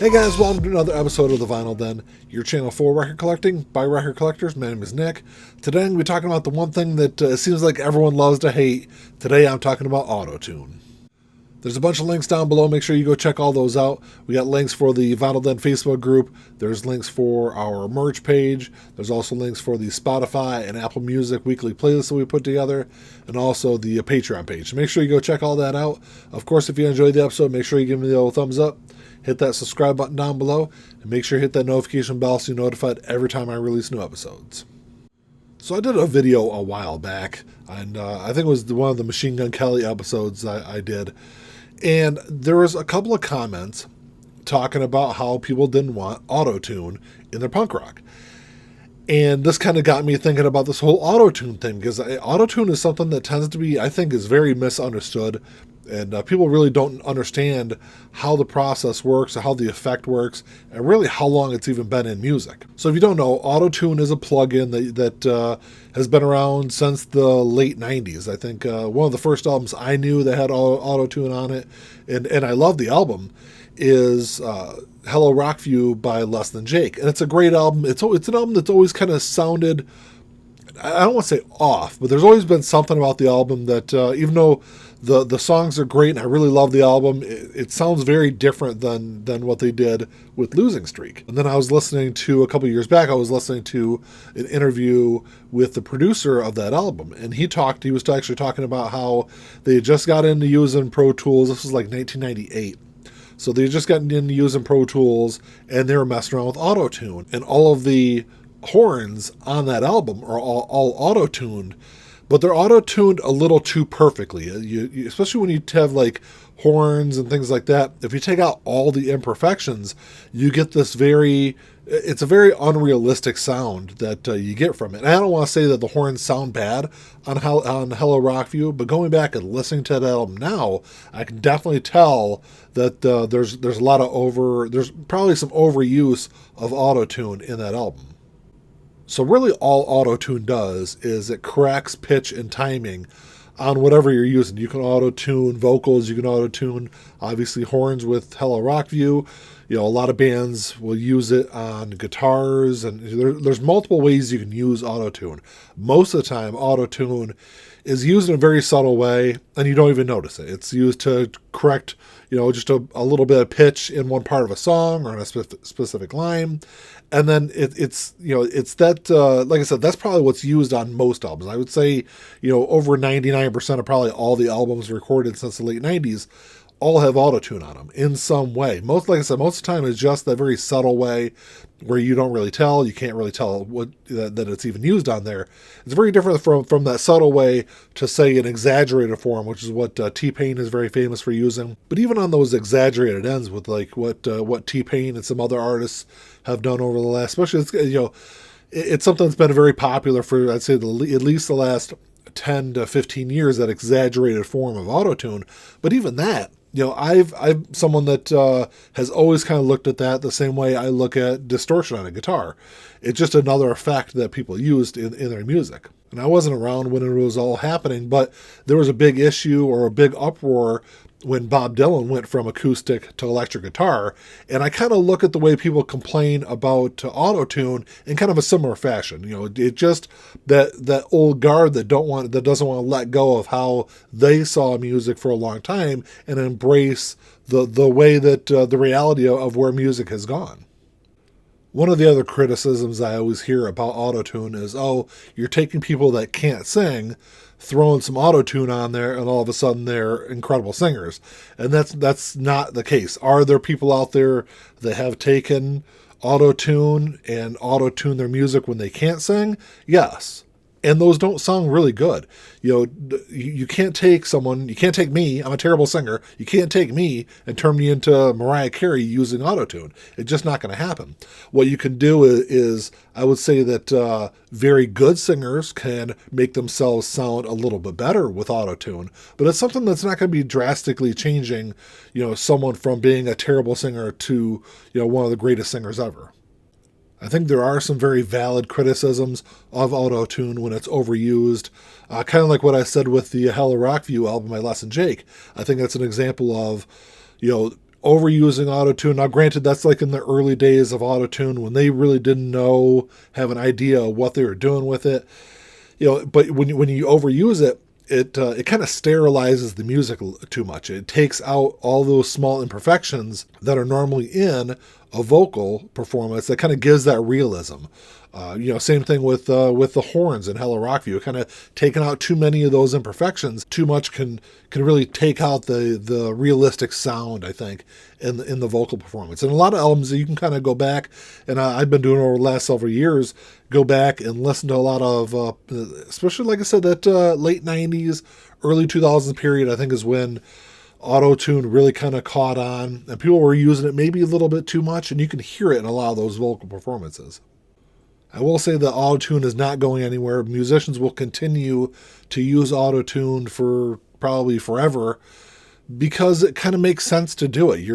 Hey guys, welcome to another episode of The Vinyl Den, your channel for record collecting by record collectors. My name is Nick. Today I'm going to be talking about the one thing that seems like everyone loves to hate. Today I'm talking about auto-tune. There's a bunch of links down below. Make sure you go check all those out. We got links for the Vinyl Den Facebook group. There's links for our merch page. There's also links for the Spotify and Apple Music weekly playlist that we put together, and also the Patreon page. Make sure you go check all that out. Of course, if you enjoyed the episode, make sure you give me the old thumbs up. Hit that subscribe button down below, and make sure you hit that notification bell so you're notified every time I release new episodes. So I did a video a while back, and I think it was one of the Machine Gun Kelly episodes I did. And there was a couple of comments talking about how people didn't want auto-tune in their punk rock. And this kind of got me thinking about this whole auto-tune thing, because auto-tune is something that tends to be, I think, is very misunderstood. And people really don't understand how the process works, or how the effect works, and really how long it's even been in music. So if you don't know, auto-tune is a plugin that has been around since the late 90s. I think one of the first albums I knew that had auto-tune on it, and I love the album, is Hello Rockview by Less Than Jake. And it's a great album. It's an album that's always kind of sounded, I don't want to say off, but there's always been something about the album that even though the songs are great and I really love the album, it sounds very different than what they did with Losing Streak. And then I was listening to, a couple years back, I was listening to an interview with the producer of that album, and he was actually talking about how they had just got into using Pro Tools. This was like 1998. So they just gotten into using Pro Tools, and they were messing around with auto-tune, and all of the horns on that album are all auto-tuned, but they're auto-tuned a little too perfectly. You especially when you have like horns and things like that, if you take out all the imperfections, you get this it's a very unrealistic sound that you get from it. And I don't want to say that the horns sound bad on Hello Rockview, but going back and listening to that album now, I can definitely tell that there's a lot of there's probably some overuse of auto-tune in that album. So really all auto-tune does is it corrects pitch and timing on whatever you're using. You can auto-tune vocals, you can auto-tune, obviously, horns with Hello Rockview. A lot of bands will use it on guitars, and there's multiple ways you can use auto-tune. Most of the time, auto-tune is used in a very subtle way, and you don't even notice it. It's used to correct, just a little bit of pitch in one part of a song or in a specific line. And then it's that, like I said, that's probably what's used on most albums. I would say, over 99% of probably all the albums recorded since the late 90s all have auto-tune on them in some way. Like I said, most of the time it's just that very subtle way where you can't really tell that it's even used on there. It's very different from that subtle way to, say, an exaggerated form, which is what T-Pain is very famous for using. But even on those exaggerated ends with like what T-Pain and some other artists have done over the last, especially it's something that's been very popular for, I'd say, at least the last 10 to 15 years, that exaggerated form of auto-tune. But even that, I'm someone that has always kind of looked at that the same way I look at distortion on a guitar. It's just another effect that people used in their music. And I wasn't around when it was all happening, but there was a big issue or a big uproar when Bob Dylan went from acoustic to electric guitar. And I kind of look at the way people complain about auto-tune in kind of a similar fashion. It just that old guard that doesn't want to let go of how they saw music for a long time and embrace the way that the reality of where music has gone. One of the other criticisms I always hear about auto-tune is, you're taking people that can't sing, throwing some auto-tune on there, and all of a sudden they're incredible singers. And that's not the case. Are there people out there that have taken auto-tune and auto-tune their music when they can't sing? Yes. And those don't sound really good. You can't take me, I'm a terrible singer, you can't take me and turn me into Mariah Carey using autotune. It's just not going to happen. What you can do is I would say that very good singers can make themselves sound a little bit better with autotune, but it's something that's not going to be drastically changing, someone from being a terrible singer to, one of the greatest singers ever. I think there are some very valid criticisms of auto-tune when it's overused. Kind of like what I said with the Hello Rockview album by Less Than Jake. I think that's an example of, overusing auto-tune. Now, granted, that's like in the early days of auto-tune when they really didn't have an idea of what they were doing with it. But when you overuse it, it kind of sterilizes the music too much. It takes out all those small imperfections that are normally in a vocal performance that kind of gives that realism. Same thing with the horns in Hello Rockview. Kind of taking out too many of those imperfections. Too much can really take out the realistic sound, I think, in the vocal performance. And a lot of albums that you can kind of go back, and I've been doing over the last several years, go back and listen to a lot of, especially like I said, that late 90s, early 2000s period, I think is when auto-tune really kind of caught on, and people were using it maybe a little bit too much, and you can hear it in a lot of those vocal performances. I will say that auto-tune is not going anywhere. Musicians will continue to use auto-tune for probably forever because it kind of makes sense to do it.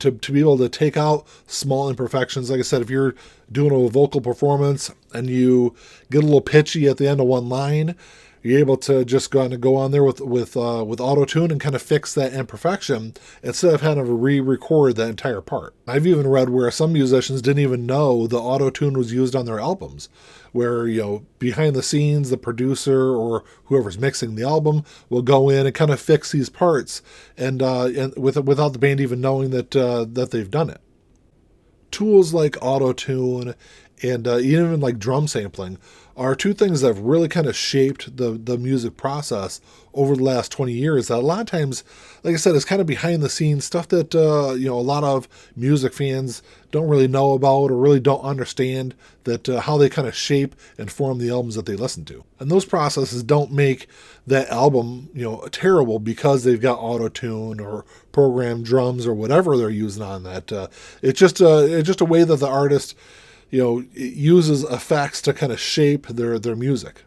To be able to take out small imperfections. Like I said, if you're doing a vocal performance and you get a little pitchy at the end of one line, you're able to just go on there with auto-tune and kind of fix that imperfection instead of having to re-record that entire part. I've even read where some musicians didn't even know the auto-tune was used on their albums, where, behind the scenes, the producer or whoever's mixing the album will go in and kind of fix these parts and without the band even knowing that they've done it. Tools like auto-tune and even like drum sampling are two things that have really kind of shaped the music process over the last 20 years. That a lot of times, like I said, is kind of behind the scenes stuff that a lot of music fans don't really know about or really don't understand that how they kind of shape and form the albums that they listen to. And those processes don't make that album terrible because they've got auto-tune or programmed drums or whatever they're using on that. It's just a way that the artist it uses effects to kind of shape their music.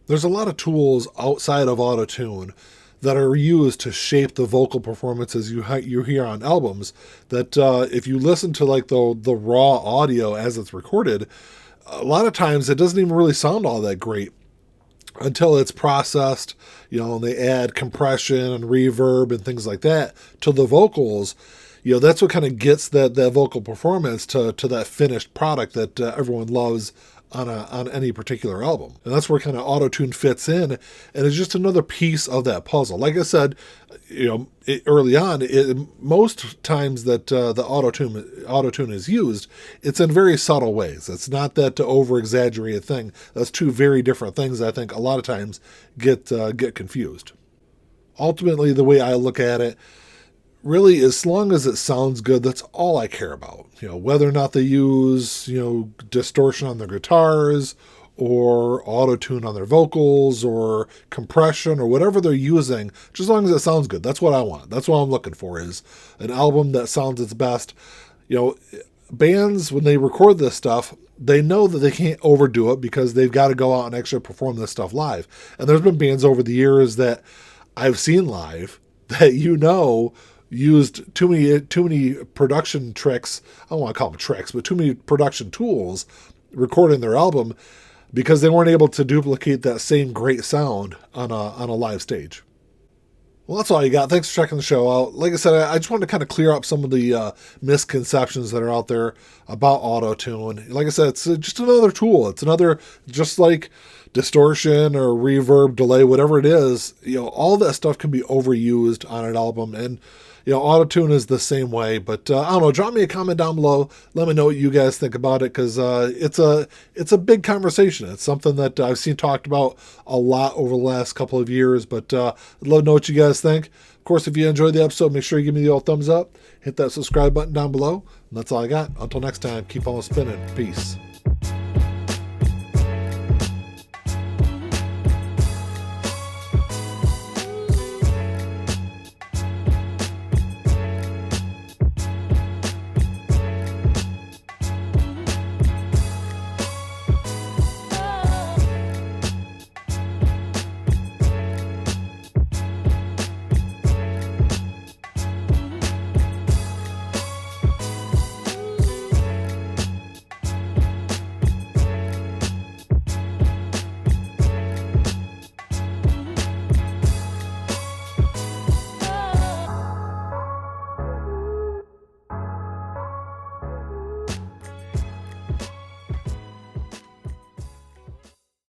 There's a lot of tools outside of auto-tune that are used to shape the vocal performances you hear on albums that if you listen to like the raw audio as it's recorded, a lot of times it doesn't even really sound all that great until it's processed, and they add compression and reverb and things like that to the vocals. That's what kind of gets that vocal performance to that finished product that everyone loves on any particular album. And that's where kind of auto-tune fits in, and it's just another piece of that puzzle. Like I said, early on, most times that the auto-tune is used, it's in very subtle ways. It's not that over-exaggerated thing. That's two very different things that I think a lot of times get confused. Ultimately, the way I look at it, really, as long as it sounds good, that's all I care about. Whether or not they use, distortion on their guitars or auto-tune on their vocals or compression or whatever they're using, just as long as it sounds good. That's what I want. That's what I'm looking for, is an album that sounds its best. Bands, when they record this stuff, they know that they can't overdo it because they've got to go out and actually perform this stuff live. And there's been bands over the years that I've seen live that used too many production tricks. I don't want to call them tricks, but too many production tools recording their album because they weren't able to duplicate that same great sound on a live stage. Well, that's all you got. Thanks for checking the show out. Like I said, I just wanted to kind of clear up some of the misconceptions that are out there about auto-tune. Like I said, it's just another tool. It's another, just like distortion or reverb, delay, whatever it is, all that stuff can be overused on an album. And auto-tune is the same way, but I don't know, drop me a comment down below. Let me know what you guys think about it, because it's a big conversation. It's something that I've seen talked about a lot over the last couple of years, but I'd love to know what you guys think. Of course, if you enjoyed the episode, make sure you give me the old thumbs up, hit that subscribe button down below, and that's all I got. Until next time, keep on spinning. Peace.